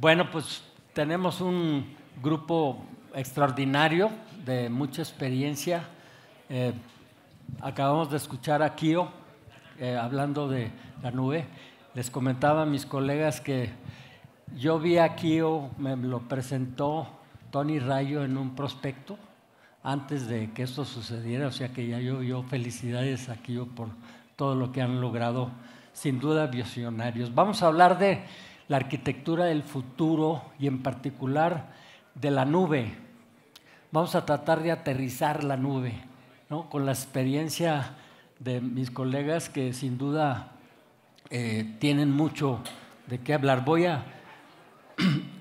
Bueno, pues tenemos un grupo extraordinario de mucha experiencia. Acabamos de escuchar a Kio hablando de la nube. Les comentaba a mis colegas que yo vi a Kio, me lo presentó Tony Rayo en un prospecto antes de que esto sucediera, o sea que ya yo felicidades a Kio por todo lo que han logrado, sin duda visionarios. Vamos a hablar de la arquitectura del futuro y en particular de la nube. Vamos a tratar de aterrizar la nube, ¿no? Con la experiencia de mis colegas que sin duda tienen mucho de qué hablar. Voy a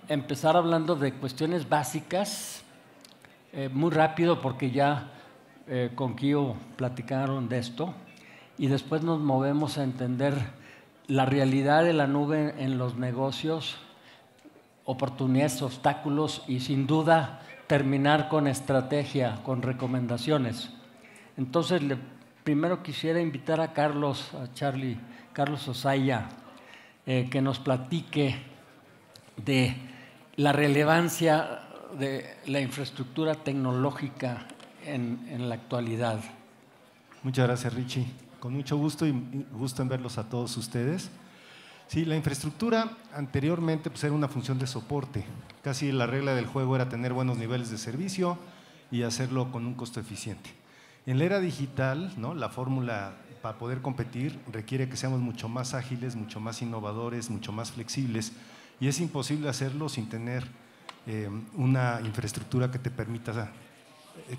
empezar hablando de cuestiones básicas, muy rápido porque ya con Kio platicaron de esto, y después nos movemos a entender la realidad de la nube en los negocios, oportunidades, obstáculos y sin duda terminar con estrategia, con recomendaciones. Entonces, primero quisiera invitar a Carlos Osaia, que nos platique de la relevancia de la infraestructura tecnológica en la actualidad. Muchas gracias, Richie. Con mucho gusto y gusto en verlos a todos ustedes. Sí, la infraestructura anteriormente pues, era una función de soporte. Casi la regla del juego era tener buenos niveles de servicio y hacerlo con un costo eficiente. En la era digital, ¿no? La fórmula para poder competir requiere que seamos mucho más ágiles, mucho más innovadores, mucho más flexibles, y es imposible hacerlo sin tener una infraestructura que te permita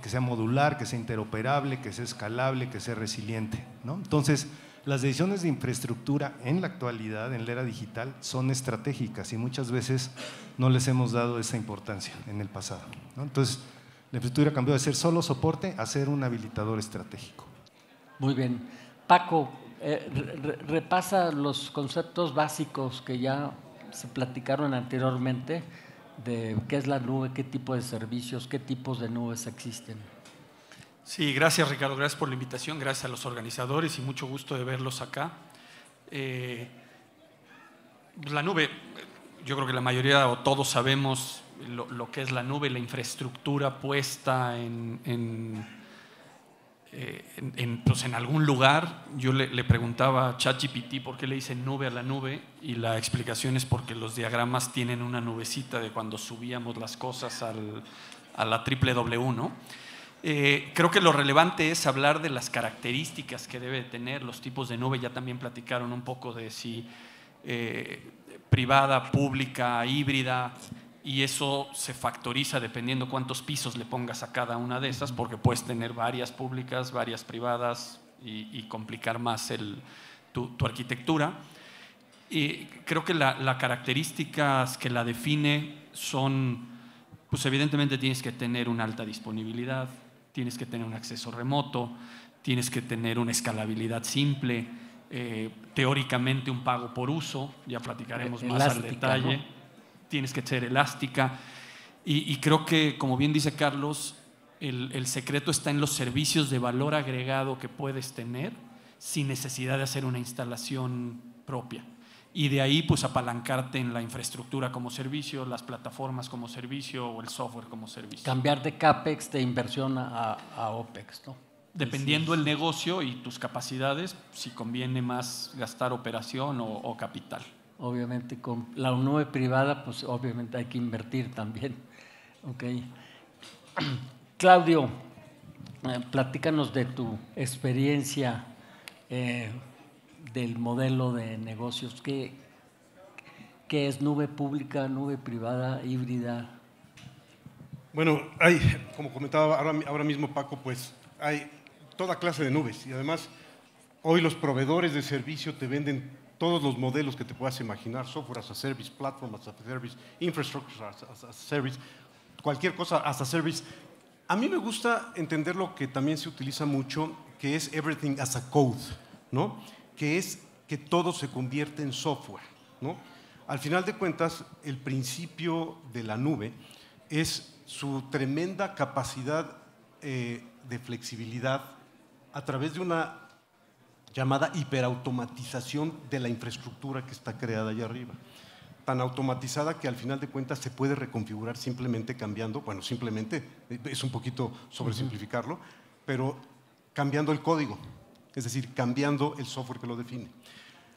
que sea modular, que sea interoperable, que sea escalable, que sea resiliente, ¿no? Entonces, las decisiones de infraestructura en la actualidad, en la era digital, son estratégicas y muchas veces no les hemos dado esa importancia en el pasado, ¿no? Entonces, la infraestructura cambió de ser solo soporte a ser un habilitador estratégico. Muy bien. Paco, repasa los conceptos básicos que ya se platicaron anteriormente de qué es la nube, qué tipo de servicios, qué tipos de nubes existen. Sí, gracias Ricardo, gracias por la invitación, gracias a los organizadores y mucho gusto de verlos acá. La nube, yo creo que la mayoría o todos sabemos lo que es la nube, la infraestructura puesta pues en algún lugar. Yo le preguntaba a ChatGPT por qué le dicen nube a la nube y la explicación es porque los diagramas tienen una nubecita de cuando subíamos las cosas a la www, ¿no? Creo que lo relevante es hablar de las características que debe tener los tipos de nube. Ya también platicaron un poco de si privada, pública, híbrida, y eso se factoriza dependiendo cuántos pisos le pongas a cada una de esas, porque puedes tener varias públicas, varias privadas y complicar más tu arquitectura. Y creo que las características que la define son, pues evidentemente tienes que tener una alta disponibilidad, tienes que tener un acceso remoto, tienes que tener una escalabilidad simple, teóricamente un pago por uso, ya platicaremos más al detalle, ¿no? Tienes que ser elástica y creo que, como bien dice Carlos, el secreto está en los servicios de valor agregado que puedes tener sin necesidad de hacer una instalación propia. Y de ahí pues apalancarte en la infraestructura como servicio, las plataformas como servicio o el software como servicio. Cambiar de CAPEX, de inversión a OPEX, ¿no? Dependiendo el negocio y tus capacidades, si conviene más gastar operación o capital. Obviamente con la nube privada, pues obviamente hay que invertir también. Okay. Claudio, platícanos de tu experiencia del modelo de negocios. ¿Qué es nube pública, nube privada, híbrida? Bueno, como comentaba ahora mismo Paco, pues hay toda clase de nubes y además hoy los proveedores de servicio te venden todos los modelos que te puedas imaginar: software as a service, platform as a service, infrastructure as a service, cualquier cosa as a service. A mí me gusta entender lo que también se utiliza mucho, que es everything as a code, ¿no? Que es que todo se convierte en software, ¿no? Al final de cuentas, el principio de la nube es su tremenda capacidad de flexibilidad a través de una llamada hiperautomatización de la infraestructura que está creada allá arriba. tan automatizada que al final de cuentas se puede reconfigurar simplemente cambiando, bueno, simplemente, es un poquito sobresimplificarlo, pero cambiando el código, es decir, cambiando el software que lo define.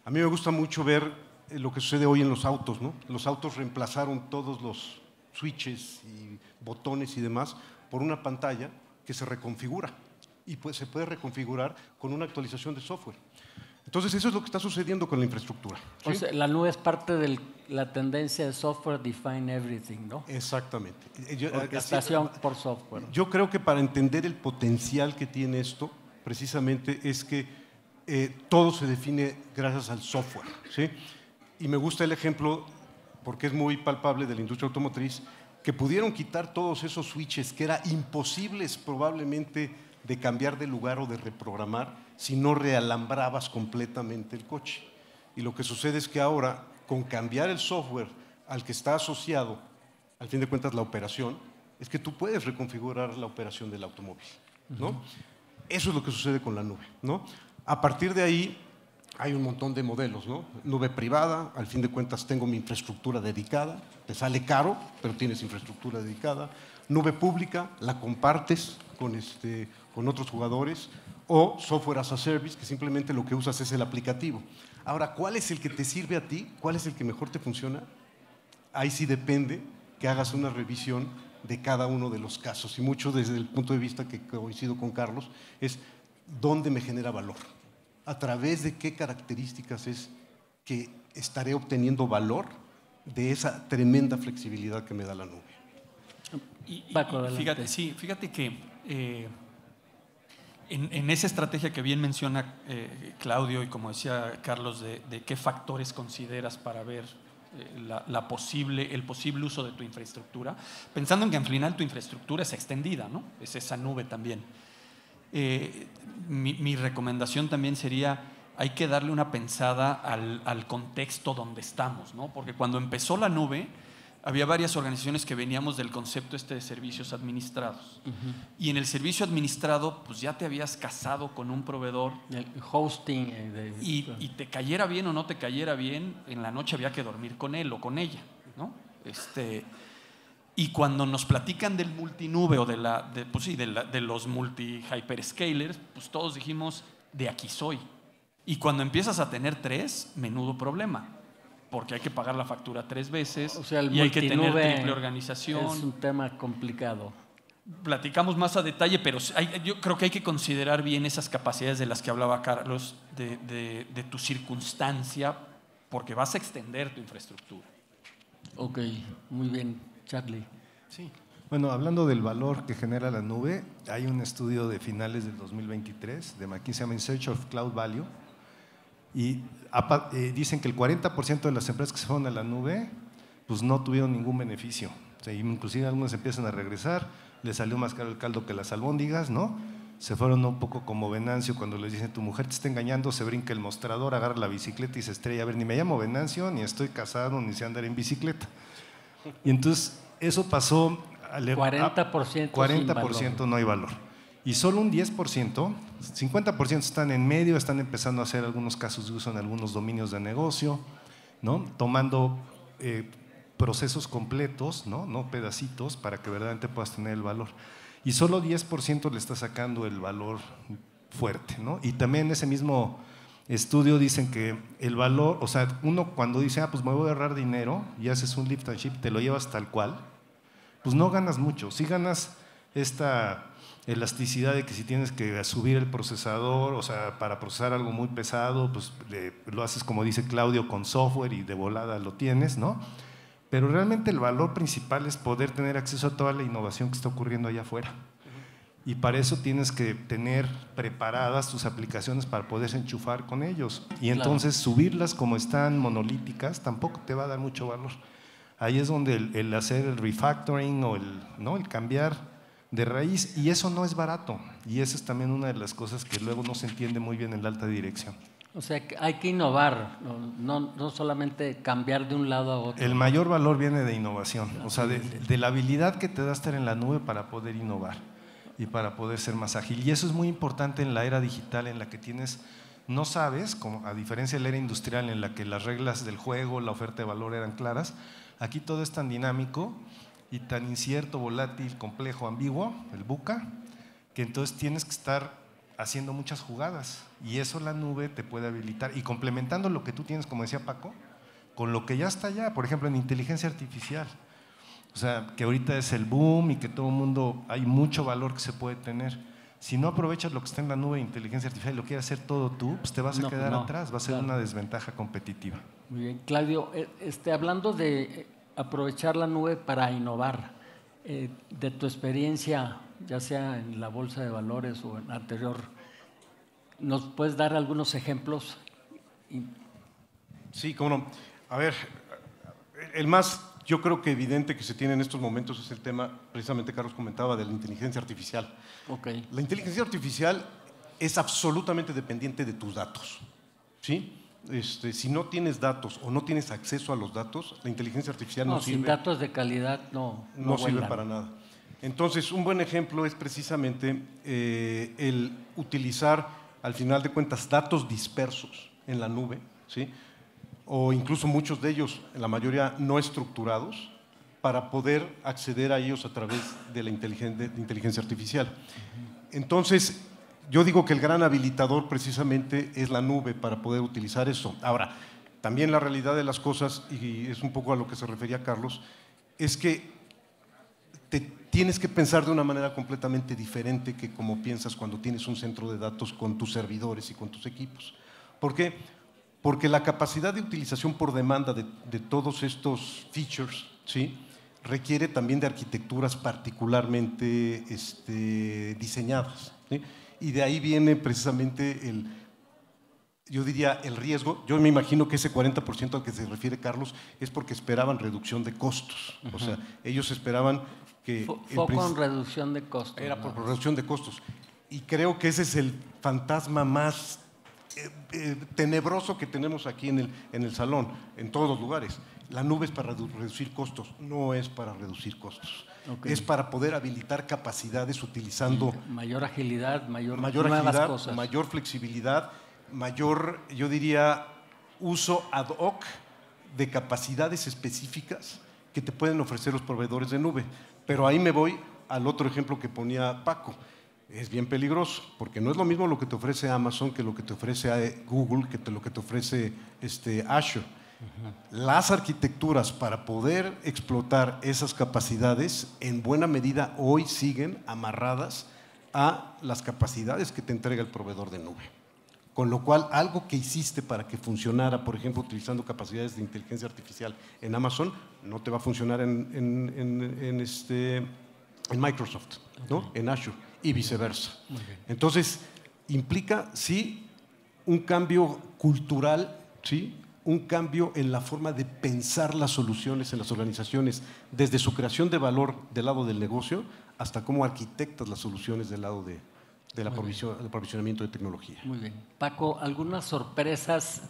A mí me gusta mucho ver lo que sucede hoy en los autos, ¿no? Los autos reemplazaron todos los switches y botones y demás por una pantalla que se reconfigura y pues se puede reconfigurar con una actualización de software. Entonces eso es lo que está sucediendo con la infraestructura, ¿sí? O sea, la nube es parte de la tendencia de software define everything, ¿no? Exactamente. Orquestación por software. Yo creo que para entender el potencial que tiene esto, precisamente es que todo se define gracias al software, ¿sí? Y me gusta el ejemplo, porque es muy palpable, de la industria automotriz, que pudieron quitar todos esos switches que eran imposibles probablemente de cambiar de lugar o de reprogramar si no realambrabas completamente el coche. Y lo que sucede es que ahora, con cambiar el software al que está asociado, al fin de cuentas, la operación, es que tú puedes reconfigurar la operación del automóvil, ¿no? Eso es lo que sucede con la nube, ¿no? A partir de ahí hay un montón de modelos, ¿no? Nube privada, al fin de cuentas tengo mi infraestructura dedicada, te sale caro, pero tienes infraestructura dedicada. Nube pública, la compartes con otros jugadores, o software as a service, que simplemente lo que usas es el aplicativo. Ahora, ¿cuál es el que te sirve a ti? ¿Cuál es el que mejor te funciona? Ahí sí depende que hagas una revisión de cada uno de los casos, y mucho desde el punto de vista que coincido con Carlos, es dónde me genera valor, a través de qué características es que estaré obteniendo valor de esa tremenda flexibilidad que me da la nube. Fíjate que en esa estrategia que bien menciona Claudio, y como decía Carlos, de qué factores consideras para ver el posible uso de tu infraestructura, pensando en que al final tu infraestructura es extendida, ¿no? Es esa nube también. Mi recomendación también sería, hay que darle una pensada al contexto donde estamos, ¿no? Porque cuando empezó la nube, había varias organizaciones que veníamos del concepto de servicios administrados. Y en el servicio administrado, pues ya te habías casado con un proveedor. El hosting. Y te cayera bien o no te cayera bien, en la noche había que dormir con él o con ella, ¿no? Y cuando nos platican del multinube o de los multi-hyperscalers, pues todos dijimos, de aquí soy. Y cuando empiezas a tener 3, menudo problema, porque hay que pagar la factura 3 veces, o sea, y hay que tener triple organización. Es un tema complicado. Platicamos más a detalle, pero yo creo que hay que considerar bien esas capacidades de las que hablaba Carlos, de tu circunstancia, porque vas a extender tu infraestructura. Ok, muy bien. Charlie. Sí. Bueno, hablando del valor que genera la nube, hay un estudio de finales del 2023 de McKinsey, se llama In Search of Cloud Value, y dicen que el 40% de las empresas que se fueron a la nube pues no tuvieron ningún beneficio. O sea, inclusive algunos empiezan a regresar, les salió más caro el caldo que las albóndigas, ¿no? Se fueron un poco como Venancio cuando les dicen tu mujer te está engañando, se brinca el mostrador, agarra la bicicleta y se estrella. A ver, ni me llamo Venancio, ni estoy casado, ni sé andar en bicicleta. Y entonces eso pasó al 40% no hay valor. Y solo un 10%, 50% están en medio, están empezando a hacer algunos casos de uso en algunos dominios de negocio, ¿no? Tomando procesos completos, no pedacitos, para que verdaderamente puedas tener el valor. Y solo 10% le está sacando el valor fuerte, ¿no? Y también en ese mismo estudio dicen que el valor, o sea, uno cuando dice, pues me voy a ahorrar dinero y haces un lift and shift, te lo llevas tal cual, pues no ganas mucho. Sí ganas esta elasticidad de que si tienes que subir el procesador, o sea, para procesar algo muy pesado, pues lo haces como dice Claudio con software y de volada lo tienes, ¿no? Pero realmente el valor principal es poder tener acceso a toda la innovación que está ocurriendo allá afuera. Y para eso tienes que tener preparadas tus aplicaciones para poderse enchufar con ellos. Y entonces subirlas como están monolíticas tampoco te va a dar mucho valor. Ahí es donde el hacer el refactoring o el cambiar de raíz, y eso no es barato. Y esa es también una de las cosas que luego no se entiende muy bien en la alta dirección. O sea, hay que innovar, no solamente cambiar de un lado a otro. El mayor valor viene de innovación, o sea, de la habilidad que te da estar en la nube para poder innovar y para poder ser más ágil. Y eso es muy importante en la era digital en la que tienes no sabes, como a diferencia de la era industrial en la que las reglas del juego, la oferta de valor eran claras, aquí todo es tan dinámico y tan incierto, volátil, complejo, ambiguo, el VUCA, que entonces tienes que estar haciendo muchas jugadas y eso la nube te puede habilitar y complementando lo que tú tienes, como decía Paco, con lo que ya está allá, por ejemplo en inteligencia artificial. O sea, que ahorita es el boom y que todo el mundo, hay mucho valor que se puede tener. Si no aprovechas lo que está en la nube de inteligencia artificial y lo quieres hacer todo tú, pues te vas a quedar atrás, va a ser una desventaja competitiva. Muy bien. Claudio, hablando de aprovechar la nube para innovar, de tu experiencia, ya sea en la bolsa de valores o en anterior, ¿nos puedes dar algunos ejemplos? Sí, cómo no. A ver, el más, yo creo que evidente que se tiene en estos momentos es el tema, precisamente Carlos comentaba, de la inteligencia artificial. Okay. La inteligencia artificial es absolutamente dependiente de tus datos, ¿sí? Si no tienes datos o no tienes acceso a los datos, la inteligencia artificial no sirve. Sin datos de calidad no sirve para nada. Entonces, un buen ejemplo es precisamente el utilizar, al final de cuentas, datos dispersos en la nube, ¿sí? O incluso muchos de ellos, la mayoría no estructurados, para poder acceder a ellos a través de la inteligencia artificial. Entonces, yo digo que el gran habilitador precisamente es la nube para poder utilizar eso. Ahora, también la realidad de las cosas, y es un poco a lo que se refería Carlos, es que te tienes que pensar de una manera completamente diferente que como piensas cuando tienes un centro de datos con tus servidores y con tus equipos. ¿Por qué? Porque la capacidad de utilización por demanda de todos estos features, ¿sí?, requiere también de arquitecturas particularmente diseñadas, ¿sí? Y de ahí viene precisamente yo diría el riesgo. Yo me imagino que ese 40% al que se refiere Carlos es porque esperaban reducción de costos. O sea, ellos esperaban que… Foco en reducción de costos. Era por reducción de costos. Y creo que ese es el fantasma más tenebroso que tenemos aquí en el salón, en todos los lugares. La nube es para reducir costos, no es para reducir costos. Okay. Es para poder habilitar capacidades utilizando… Mayor agilidad, mayor agilidad, cosas. Mayor flexibilidad, mayor, yo diría, uso ad hoc de capacidades específicas que te pueden ofrecer los proveedores de nube. Pero ahí me voy al otro ejemplo que ponía Paco. Es bien peligroso, porque no es lo mismo lo que te ofrece Amazon que lo que te ofrece Google, que lo que te ofrece Azure. Las arquitecturas para poder explotar esas capacidades en buena medida hoy siguen amarradas a las capacidades que te entrega el proveedor de nube. Con lo cual, algo que hiciste para que funcionara, por ejemplo, utilizando capacidades de inteligencia artificial en Amazon, no te va a funcionar en Microsoft, ¿no? En Azure, y viceversa. Entonces, implica, sí, un cambio cultural, ¿sí?, un cambio en la forma de pensar las soluciones en las organizaciones, desde su creación de valor del lado del negocio hasta cómo arquitectas las soluciones del lado del aprovisionamiento de tecnología. Muy bien. Paco, ¿algunas sorpresas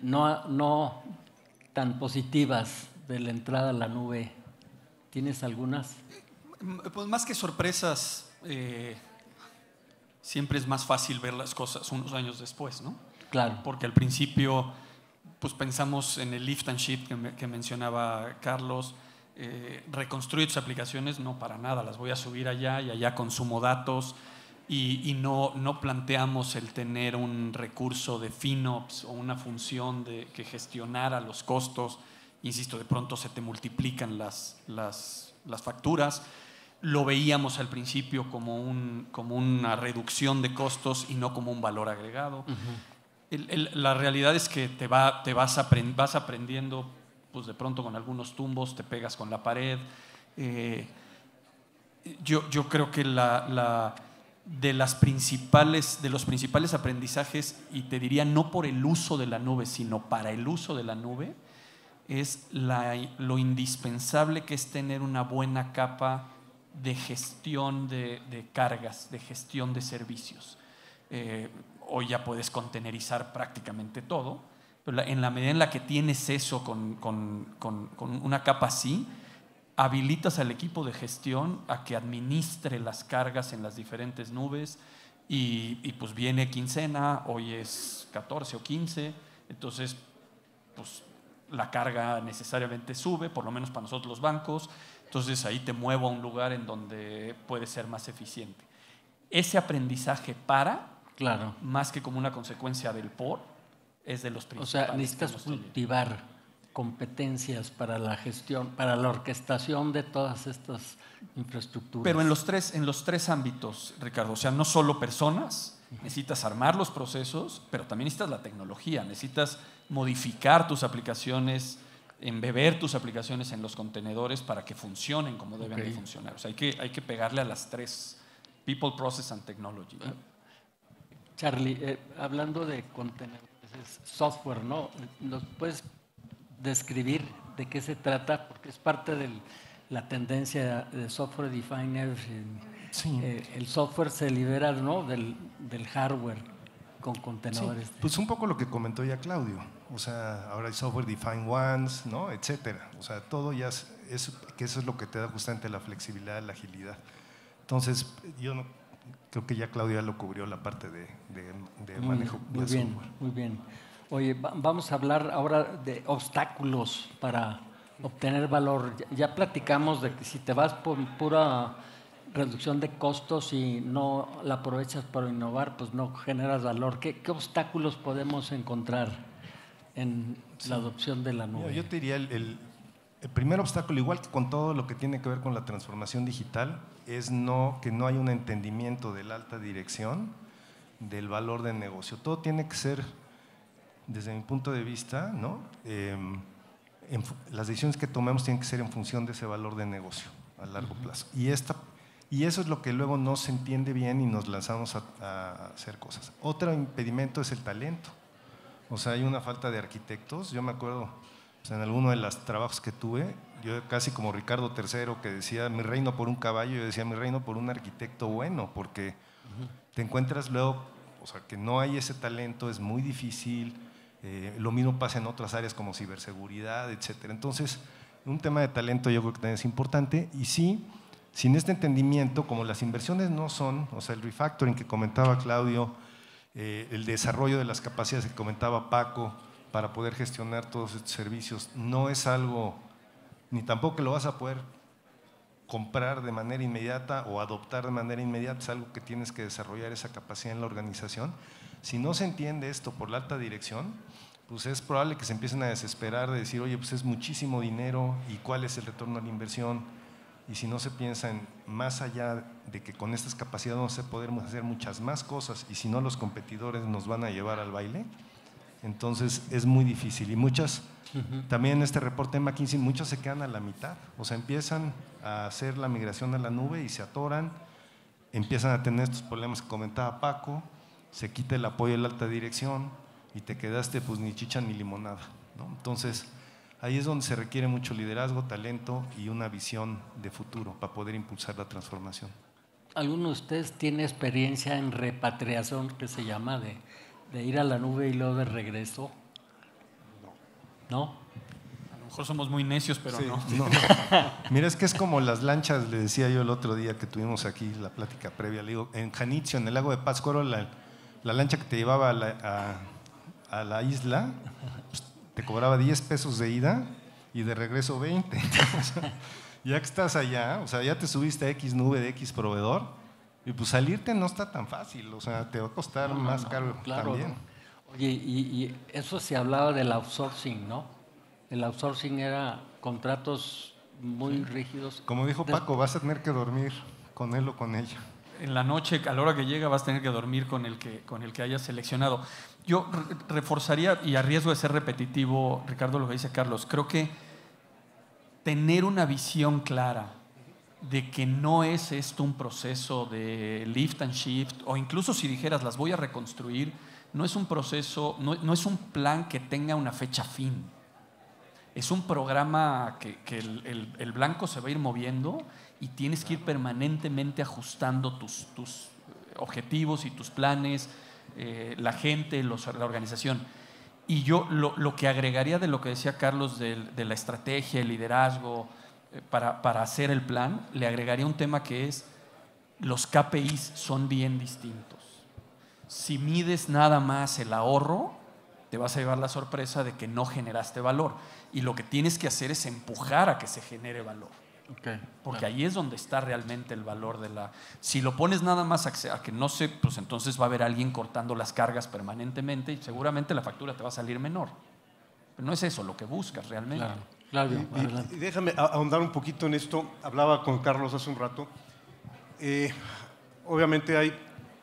no tan positivas de la entrada a la nube? ¿Tienes algunas? Pues más que sorpresas, siempre es más fácil ver las cosas unos años después, ¿no? Claro. Porque al principio pues pensamos en el lift and shift que mencionaba Carlos. Reconstruir tus aplicaciones, no, para nada, las voy a subir allá y allá consumo datos y no planteamos el tener un recurso de FinOps o una función que gestionara los costos. Insisto, de pronto se te multiplican las facturas. Lo veíamos al principio como una reducción de costos y no como un valor agregado. La realidad es que vas aprendiendo, pues de pronto con algunos tumbos te pegas con la pared. Yo creo que de los principales aprendizajes, y te diría no por el uso de la nube, sino para el uso de la nube, es lo indispensable que es tener una buena capa de gestión de cargas, de gestión de servicios. Hoy ya puedes contenerizar prácticamente todo, pero en la medida en la que tienes eso con una capa así, habilitas al equipo de gestión a que administre las cargas en las diferentes nubes, y pues viene quincena, hoy es 14 o 15, entonces pues la carga necesariamente sube, por lo menos para nosotros los bancos, entonces ahí te muevo a un lugar en donde puede ser más eficiente. Ese aprendizaje Claro. más que como una consecuencia del es de los O principales. sea, necesitas cultivar competencias para la gestión, para la orquestación de todas estas infraestructuras. Pero en los tres ámbitos, Ricardo, o sea, no solo personas, necesitas armar los procesos, pero también necesitas la tecnología, necesitas modificar tus aplicaciones, embeber tus aplicaciones en los contenedores para que funcionen como deben de funcionar. O sea, hay que pegarle a las tres: People, Process and Technology. Charlie, hablando de contenedores, es software, ¿no? ¿Nos puedes describir de qué se trata? Porque es parte de la tendencia de software defined everything. Sí. El software se libera, ¿no?, del hardware con contenedores. Sí, pues un poco lo que comentó ya Claudio. O sea, ahora hay software defined ones, ¿no?, etcétera. O sea, todo ya que eso es lo que te da justamente la flexibilidad, la agilidad. Entonces, yo no creo que ya Claudia lo cubrió la parte de manejo de software. Muy bien. Oye, vamos a hablar ahora de obstáculos para obtener valor. Ya platicamos de que si te vas por pura reducción de costos y no la aprovechas para innovar, pues no generas valor. ¿Qué obstáculos podemos encontrar en la adopción de la nube? Mira, yo te diría el primer obstáculo, igual que con todo lo que tiene que ver con la transformación digital, es que no hay un entendimiento de la alta dirección del valor del negocio. Todo tiene que ser, desde mi punto de vista, ¿no?, las decisiones que tomemos tienen que ser en función de ese valor de negocio a largo plazo. Y eso es lo que luego no se entiende bien y nos lanzamos a hacer cosas. Otro impedimento es el talento. O sea, hay una falta de arquitectos. Yo me acuerdo, pues, en alguno de los trabajos que tuve, yo casi como Ricardo III, que decía mi reino por un caballo, yo decía mi reino por un arquitecto bueno, porque te encuentras luego, o sea, que no hay ese talento, es muy difícil. Lo mismo pasa en otras áreas como ciberseguridad, etcétera. Entonces, un tema de talento yo creo que también es importante. Y sí, sin este entendimiento, como las inversiones no son, o sea, el refactoring que comentaba Claudio, el desarrollo de las capacidades que comentaba Paco para poder gestionar todos estos servicios, no es algo, ni tampoco que lo vas a poder comprar de manera inmediata o adoptar de manera inmediata, es algo que tienes que desarrollar esa capacidad en la organización. Si no se entiende esto por la alta dirección, pues es probable que se empiecen a desesperar de decir, oye, pues es muchísimo dinero y cuál es el retorno a la inversión. Y si no se piensa en más allá de que con estas capacidades vamos a poder hacer muchas más cosas y si no los competidores nos van a llevar al baile, entonces es muy difícil. Y muchas, también en este reporte de McKinsey, muchos se quedan a la mitad. O sea, empiezan a hacer la migración a la nube y se atoran, empiezan a tener estos problemas que comentaba Paco, se quita el apoyo de la alta dirección y te quedaste pues ni chicha ni limonada, ¿no? Entonces, ahí es donde se requiere mucho liderazgo, talento y una visión de futuro para poder impulsar la transformación. ¿Alguno de ustedes tiene experiencia en repatriación, que se llama, de ir a la nube y luego de regreso? ¿No? A lo mejor somos muy necios, pero Sí. no. Mira, es que es como las lanchas, le decía yo el otro día que tuvimos aquí la plática previa, le digo, en Janitzio, en el lago de Pátzcuaro, la lancha que te llevaba a la isla, pues, te cobraba 10 pesos de ida y de regreso 20. Ya que estás allá, o sea, ya te subiste a X nube de X proveedor y pues salirte no está tan fácil, o sea, te va a costar más caro claro, también. ¿no? Oye, y eso se hablaba del outsourcing, ¿no? El outsourcing era contratos muy rígidos. Como dijo Paco, vas a tener que dormir con él o con ella. En la noche, a la hora que llega, vas a tener que dormir con el que hayas seleccionado. Yo reforzaría, y a riesgo de ser repetitivo, Ricardo, lo que dice Carlos, creo que tener una visión clara de que no es esto un proceso de lift and shift, o incluso si dijeras las voy a reconstruir, no es un proceso, no es un plan que tenga una fecha fin. Es un programa que el blanco se va a ir moviendo y tienes que ir permanentemente ajustando tus objetivos y tus planes, la gente, la organización. Y yo lo que agregaría de lo que decía Carlos de la estrategia, el liderazgo, para hacer el plan, le agregaría un tema que es los KPIs son bien distintos. Si mides nada más el ahorro, te vas a llevar la sorpresa de que no generaste valor. Y lo que tienes que hacer es empujar a que se genere valor. Porque ahí es donde está realmente el valor de la... Si lo pones nada más a que no se... Pues entonces va a haber alguien cortando las cargas permanentemente y seguramente la factura te va a salir menor. Pero no es eso lo que buscas realmente. Claudio, y déjame ahondar un poquito en esto. Hablaba con Carlos hace un rato. Obviamente hay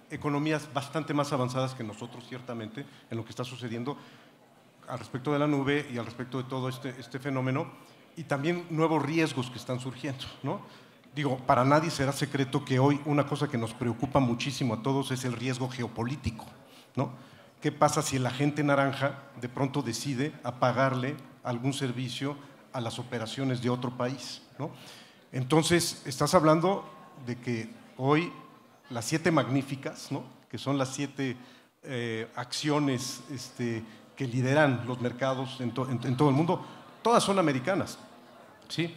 economías bastante más avanzadas que nosotros, ciertamente, en lo que está sucediendo al respecto de la nube y al respecto de todo este fenómeno, y también nuevos riesgos que están surgiendo, ¿no? Digo, para nadie será secreto que hoy una cosa que nos preocupa muchísimo a todos es el riesgo geopolítico, ¿no? ¿Qué pasa si el agente naranja de pronto decide apagarle algún servicio a las operaciones de otro país, ¿no? Entonces, estás hablando de que hoy las 7 magníficas, ¿no?, que son las 7 acciones que lideran los mercados en todo el mundo, todas son americanas, ¿sí?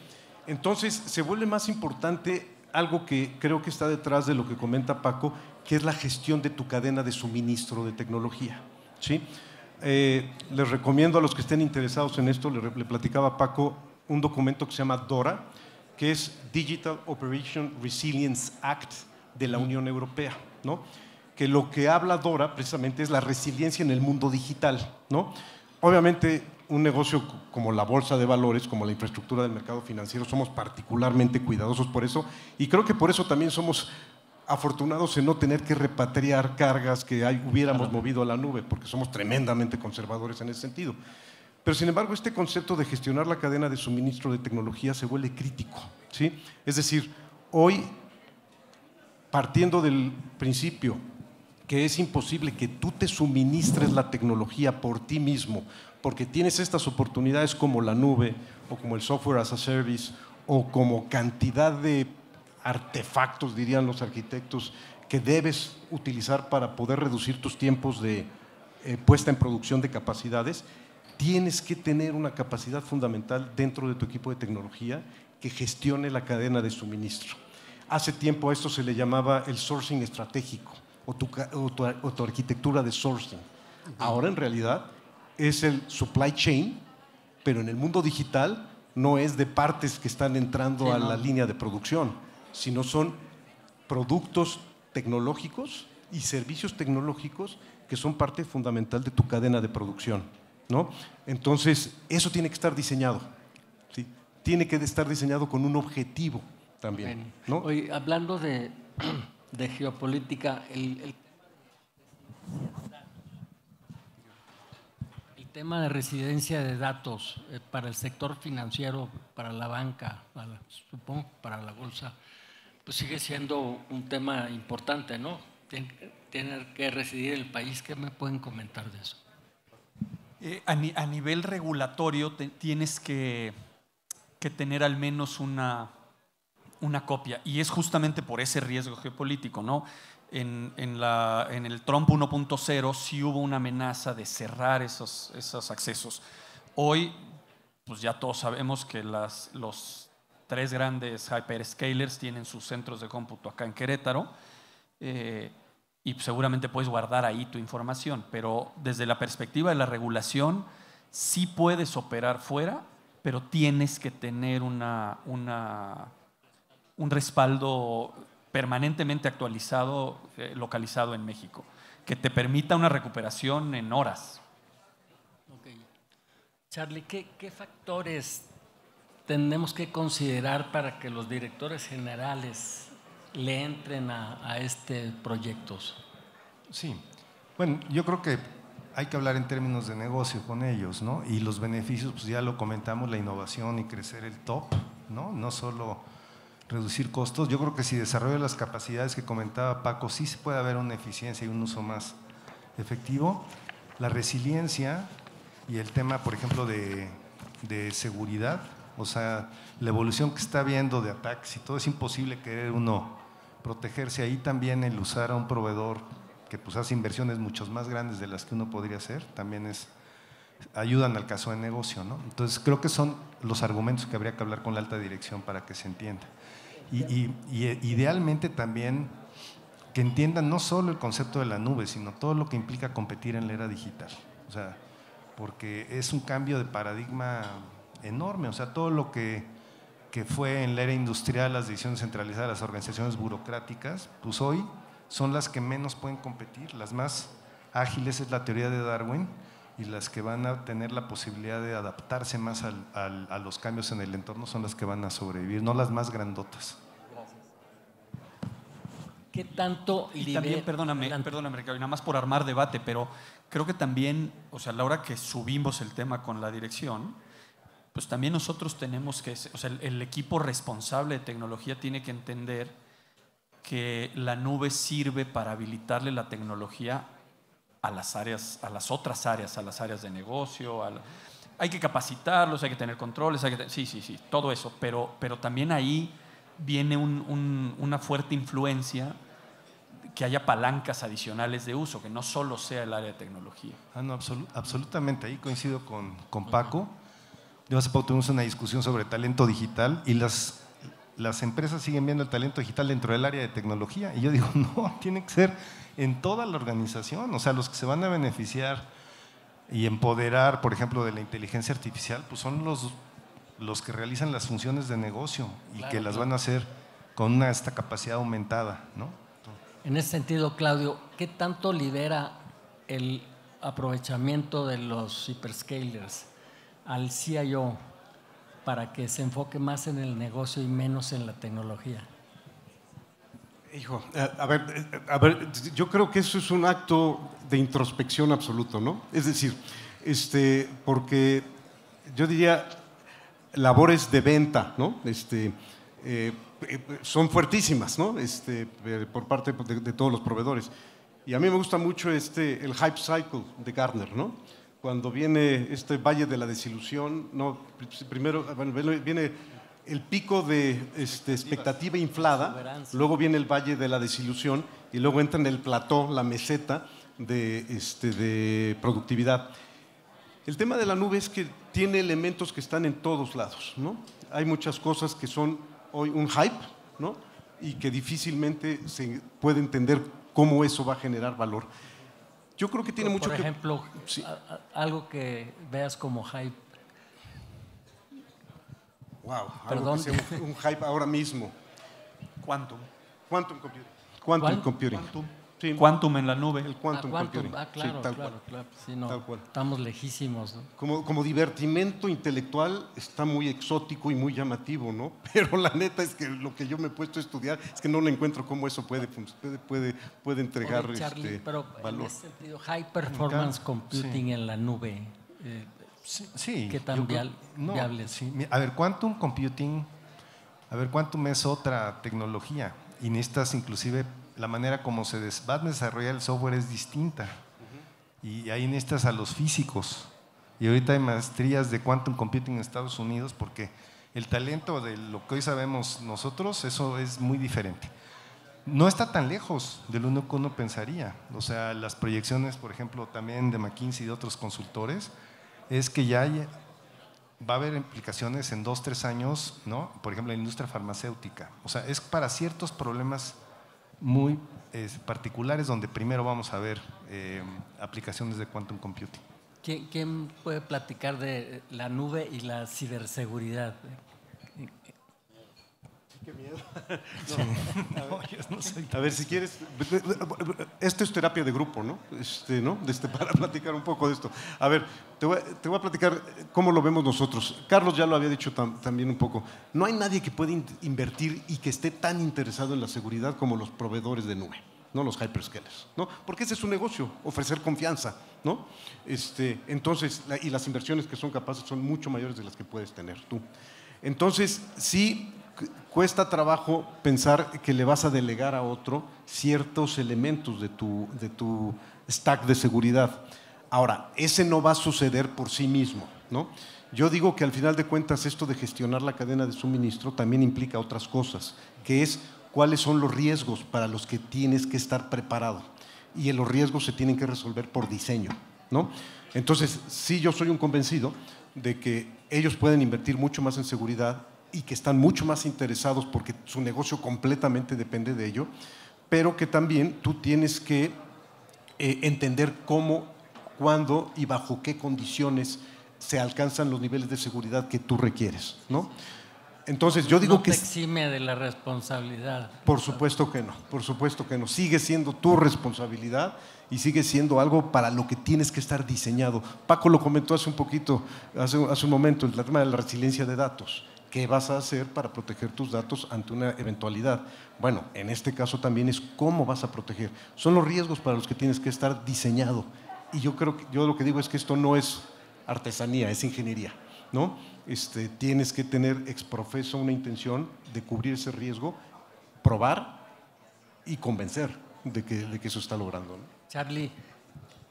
Entonces se vuelve más importante algo que creo que está detrás de lo que comenta Paco, que es la gestión de tu cadena de suministro de tecnología, ¿sí? Les recomiendo a los que estén interesados en esto, le platicaba a Paco un documento que se llama DORA, que es Digital Operation Resilience Act de la Unión Europea, ¿no? Que lo que habla DORA precisamente es la resiliencia en el mundo digital, ¿no? Obviamente un negocio como la bolsa de valores, como la infraestructura del mercado financiero, somos particularmente cuidadosos por eso, y creo que por eso también somos afortunados en no tener que repatriar cargas que hubiéramos movido a la nube, porque somos tremendamente conservadores en ese sentido. Pero sin embargo, este concepto de gestionar la cadena de suministro de tecnología se vuelve crítico, ¿sí? Es decir, hoy, partiendo del principio que es imposible que tú te suministres la tecnología por ti mismo, porque tienes estas oportunidades como la nube, o como el software as a service, o como cantidad de artefactos, dirían los arquitectos, que debes utilizar para poder reducir tus tiempos de puesta en producción de capacidades, tienes que tener una capacidad fundamental dentro de tu equipo de tecnología que gestione la cadena de suministro. Hace tiempo a esto se le llamaba el sourcing estratégico o tu arquitectura de sourcing. Ahora en realidad es el supply chain, pero en el mundo digital no es de partes que están entrando a la línea de producción, sino son productos tecnológicos y servicios tecnológicos que son parte fundamental de tu cadena de producción, ¿no? Entonces, eso tiene que estar diseñado, ¿sí? Tiene que estar diseñado con un objetivo también, ¿no? Oye, hablando de geopolítica, el tema de residencia de datos para el sector financiero, para la banca, supongo para la bolsa, pues sigue siendo un tema importante, ¿no? Tener que residir en el país. ¿Qué me pueden comentar de eso? A nivel regulatorio tienes que tener al menos una copia, y es justamente por ese riesgo geopolítico, ¿no? En el Trump 1.0 sí hubo una amenaza de cerrar esos accesos. Hoy, pues ya todos sabemos que los 3 grandes hyperscalers tienen sus centros de cómputo acá en Querétaro, y seguramente puedes guardar ahí tu información, pero desde la perspectiva de la regulación sí puedes operar fuera, pero tienes que tener un respaldo permanentemente actualizado, localizado en México, que te permita una recuperación en horas. Okay. Charlie, ¿qué factores tenemos que considerar para que los directores generales le entren a este proyecto? Sí, bueno, yo creo que hay que hablar en términos de negocio con ellos, ¿no? Y los beneficios, pues ya lo comentamos, la innovación y crecer el top, ¿no? No solo reducir costos. Yo creo que si desarrolla las capacidades que comentaba Paco, sí se puede haber una eficiencia y un uso más efectivo. La resiliencia y el tema, por ejemplo, de seguridad, o sea, la evolución que está habiendo de ataques y todo, es imposible querer uno protegerse. Ahí también el usar a un proveedor que pues hace inversiones mucho más grandes de las que uno podría hacer, también ayudan al caso de negocio, ¿no? Entonces creo que son los argumentos que habría que hablar con la alta dirección para que se entienda. Y idealmente también que entiendan no solo el concepto de la nube, sino todo lo que implica competir en la era digital. O sea, porque es un cambio de paradigma enorme. O sea, todo lo que fue en la era industrial, las decisiones centralizadas, las organizaciones burocráticas, pues hoy son las que menos pueden competir, las más ágiles es la teoría de Darwin, y las que van a tener la posibilidad de adaptarse más a los cambios en el entorno son las que van a sobrevivir, no las más grandotas. ¿Qué tanto y también, perdóname, Ricardo, y nada más por armar debate, pero creo que también, o sea, a la hora que subimos el tema con la dirección, pues también nosotros tenemos que, o sea, el equipo responsable de tecnología tiene que entender que la nube sirve para habilitarle la tecnología a las áreas, a las otras áreas, a las áreas de negocio. Hay que capacitarlos, hay que tener controles, sí, todo eso, pero también ahí viene una fuerte influencia que haya palancas adicionales de uso, que no solo sea el área de tecnología. No, absolutamente, ahí coincido con Paco. Yo hace poco tuvimos una discusión sobre talento digital y las empresas siguen viendo el talento digital dentro del área de tecnología, y yo digo, no, tiene que ser en toda la organización. O sea, los que se van a beneficiar y empoderar, por ejemplo, de la inteligencia artificial, pues son los que realizan las funciones de negocio y claro, que las van a hacer con esta capacidad aumentada, ¿no? En ese sentido, Claudio, ¿qué tanto lidera el aprovechamiento de los hyperscalers al CIO para que se enfoque más en el negocio y menos en la tecnología? Hijo, a ver, yo creo que eso es un acto de introspección absoluto, ¿no? Es decir, porque yo diría labores de venta, ¿no? Son fuertísimas, ¿no? Por parte de todos los proveedores. Y a mí me gusta mucho el hype cycle de Gartner, ¿no? Cuando viene este valle de la desilusión, no, primero viene el pico de expectativa inflada, luego viene el valle de la desilusión y luego entra en el plató, la meseta de productividad. El tema de la nube es que tiene elementos que están en todos lados, ¿no? Hay muchas cosas que son hoy un hype, ¿no? Y que difícilmente se puede entender cómo eso va a generar valor. Yo creo que tiene mucho que… Por ejemplo, sí, algo que veas como hype. Wow, algo que sea un hype ahora mismo. Quantum computing. Quantum computing. Sí. Quantum en la nube. El quantum computing. Claro, sí, claro. Sí, no, tal cual. Estamos lejísimos, ¿no? Como divertimento intelectual está muy exótico y muy llamativo, ¿no? Pero la neta es que lo que yo me he puesto a estudiar es que no le encuentro cómo eso puede entregar Charlie, pero valor. En ese sentido, high performance computing en la nube. Sí, ¿qué tan viable es? Sí. A ver, quantum computing, quantum es otra tecnología y necesitas inclusive la manera como se va a desarrollar el software es distinta. Y ahí necesitas a los físicos. Y ahorita hay maestrías de quantum computing en Estados Unidos porque el talento de lo que hoy sabemos nosotros, eso es muy diferente. No está tan lejos de lo que uno pensaría. O sea, las proyecciones, por ejemplo, también de McKinsey y de otros consultores, es que ya va a haber implicaciones en 2-3 años, ¿no? Por ejemplo, en la industria farmacéutica. O sea, es para ciertos problemas muy particulares donde primero vamos a ver aplicaciones de quantum computing. ¿Quién puede platicar de la nube y la ciberseguridad? Qué miedo. A ver, si quieres, esto es terapia de grupo, ¿no? Para platicar un poco de esto. A ver, te voy a platicar cómo lo vemos nosotros. Carlos ya lo había dicho también un poco. No hay nadie que pueda invertir y que esté tan interesado en la seguridad como los proveedores de nube, no los hyperscalers, ¿no? Porque ese es su negocio, ofrecer confianza, ¿no? Entonces, y las inversiones que son capaces son mucho mayores de las que puedes tener tú. Entonces, sí cuesta trabajo pensar que le vas a delegar a otro ciertos elementos de tu stack de seguridad. Ahora, ese no va a suceder por sí mismo, ¿no? Yo digo que al final de cuentas esto de gestionar la cadena de suministro también implica otras cosas, que es cuáles son los riesgos para los que tienes que estar preparado. Y los riesgos se tienen que resolver por diseño, ¿no? Entonces, sí, yo soy un convencido de que ellos pueden invertir mucho más en seguridad y que están mucho más interesados porque su negocio completamente depende de ello, pero que también tú tienes que entender cómo, cuándo y bajo qué condiciones se alcanzan los niveles de seguridad que tú requieres, ¿no? Entonces yo digo no que… te exime de la responsabilidad. Por supuesto que no, por supuesto que no. Sigue siendo tu responsabilidad y sigue siendo algo para lo que tienes que estar diseñado. Paco lo comentó hace un poquito, hace un momento, el tema de la resiliencia de datos. ¿Qué vas a hacer para proteger tus datos ante una eventualidad? Bueno, en este caso también es cómo vas a proteger. Son los riesgos para los que tienes que estar diseñado. Y yo lo que digo es que esto no es artesanía, es ingeniería, ¿no? Tienes que tener ex profeso una intención de cubrir ese riesgo, probar y convencer de que eso está logrando, ¿no? Charlie,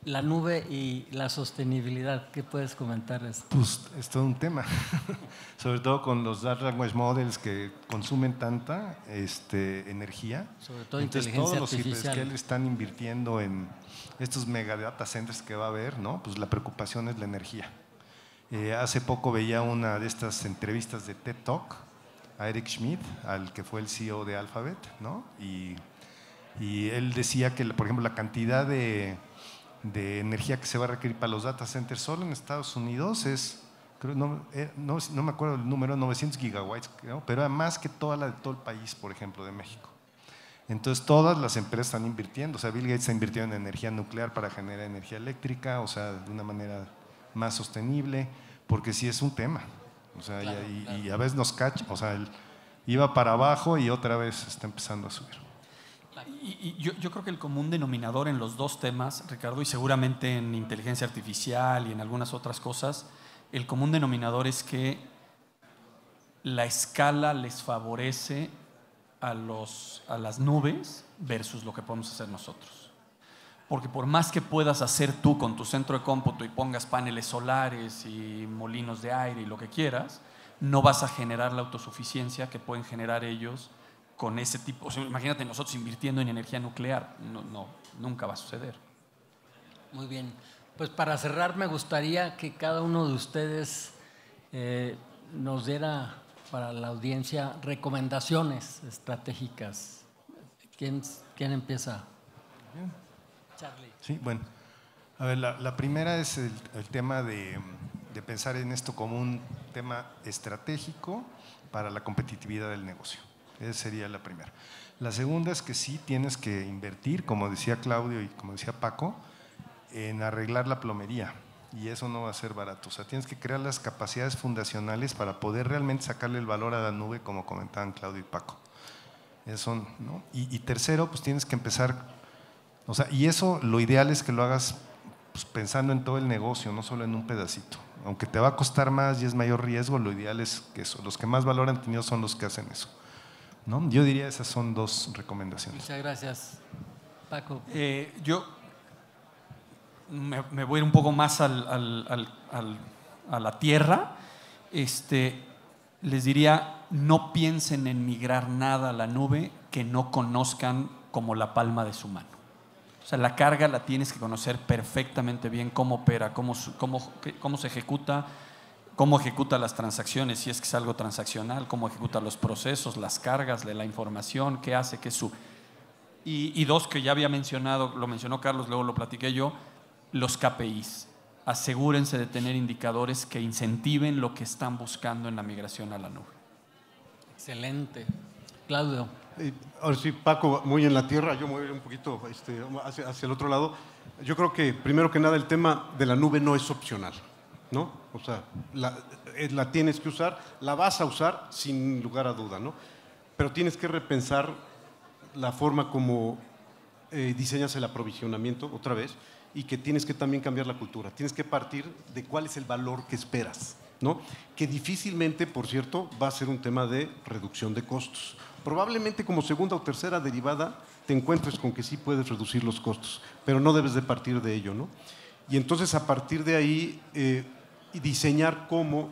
la nube y la sostenibilidad, ¿qué puedes comentar de esto? Pues es todo un tema, sobre todo con los Large Language Models que consumen tanta energía. Sobre todo entonces inteligencia todos artificial. los que están invirtiendo en estos mega data centers que va a haber, ¿no? Pues la preocupación es la energía. Hace poco veía una de estas entrevistas de TED Talk a Eric Schmidt, al que fue el CEO de Alphabet, ¿no? Y él decía que, por ejemplo, la cantidad de energía que se va a requerir para los data centers solo en Estados Unidos es, creo, no me acuerdo el número, 900 gigawatts, creo, pero era más que toda la de todo el país, por ejemplo, de México. Entonces todas las empresas están invirtiendo, o sea, Bill Gates está invirtiendo en energía nuclear para generar energía eléctrica, o sea, de una manera más sostenible, porque sí es un tema, o sea, claro, y a veces nos cacha, o sea, iba para abajo y otra vez está empezando a subir. Y yo creo que el común denominador en los dos temas, Ricardo, y seguramente en inteligencia artificial y en algunas otras cosas, el común denominador es que la escala les favorece a las nubes versus lo que podemos hacer nosotros. Porque por más que puedas hacer tú con tu centro de cómputo y pongas paneles solares y molinos de aire y lo que quieras, no vas a generar la autosuficiencia que pueden generar ellos con ese tipo. O sea, imagínate nosotros invirtiendo en energía nuclear, no, nunca va a suceder. Muy bien, pues para cerrar me gustaría que cada uno de ustedes nos diera para la audiencia recomendaciones estratégicas. ¿Quién empieza? Charlie. Sí, bueno, a ver, la primera es el tema de pensar en esto como un tema estratégico para la competitividad del negocio. Esa sería la primera. La segunda es que sí tienes que invertir, como decía Claudio y como decía Paco, en arreglar la plomería, y eso no va a ser barato. O sea, tienes que crear las capacidades fundacionales para poder realmente sacarle el valor a la nube, como comentaban Claudio y Paco. Eso, ¿no? Y tercero, pues tienes que empezar, o sea, y eso lo ideal es que lo hagas pues, pensando en todo el negocio, no solo en un pedacito. Aunque te va a costar más y es mayor riesgo, lo ideal es que eso. Los que más valor han tenido son los que hacen eso, ¿no? Yo diría esas son dos recomendaciones. Muchas gracias, Paco. Yo me voy a ir un poco más a la tierra. Les diría, no piensen en migrar nada a la nube que no conozcan como la palma de su mano. O sea, la carga la tienes que conocer perfectamente bien, cómo opera, cómo se ejecuta, cómo ejecuta las transacciones, si es que es algo transaccional, cómo ejecuta los procesos, las cargas de la información, qué hace, qué sube. Y dos que ya había mencionado, lo mencionó Carlos, luego lo platiqué yo, los KPIs. Asegúrense de tener indicadores que incentiven lo que están buscando en la migración a la nube. Excelente. Claudio. Ahora sí, Paco, muy en la tierra, yo me voy un poquito hacia el otro lado. Yo creo que, primero que nada, el tema de la nube no es opcional, ¿no? O sea, la tienes que usar, la vas a usar sin lugar a duda, ¿no? Pero tienes que repensar la forma como diseñas el aprovisionamiento otra vez, y que tienes que también cambiar la cultura. Tienes que partir de cuál es el valor que esperas, ¿no? Que difícilmente, por cierto, va a ser un tema de reducción de costos. Probablemente como segunda o tercera derivada te encuentres con que sí puedes reducir los costos, pero no debes de partir de ello, ¿no? Y entonces a partir de ahí diseñar cómo,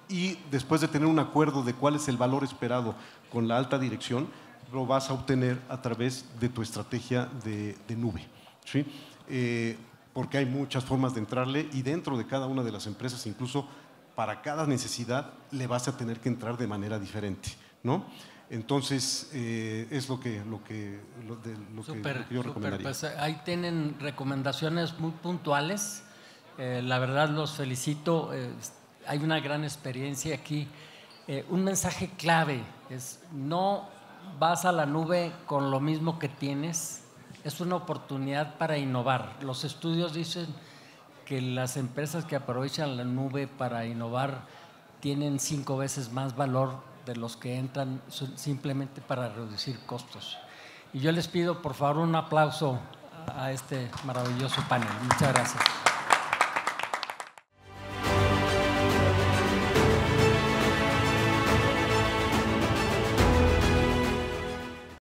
y después de tener un acuerdo de cuál es el valor esperado con la alta dirección, lo vas a obtener a través de tu estrategia de nube, ¿sí? Porque hay muchas formas de entrarle, y dentro de cada una de las empresas, incluso para cada necesidad, le vas a tener que entrar de manera diferente, ¿no? Entonces, es lo que yo recomendaría. Pues ahí tienen recomendaciones muy puntuales. La verdad los felicito. Hay una gran experiencia aquí. Un mensaje clave es: no vas a la nube con lo mismo que tienes. Es una oportunidad para innovar. Los estudios dicen que las empresas que aprovechan la nube para innovar tienen 5 veces más valor de los que entran simplemente para reducir costos. Y yo les pido, por favor, un aplauso a este maravilloso panel. Muchas gracias.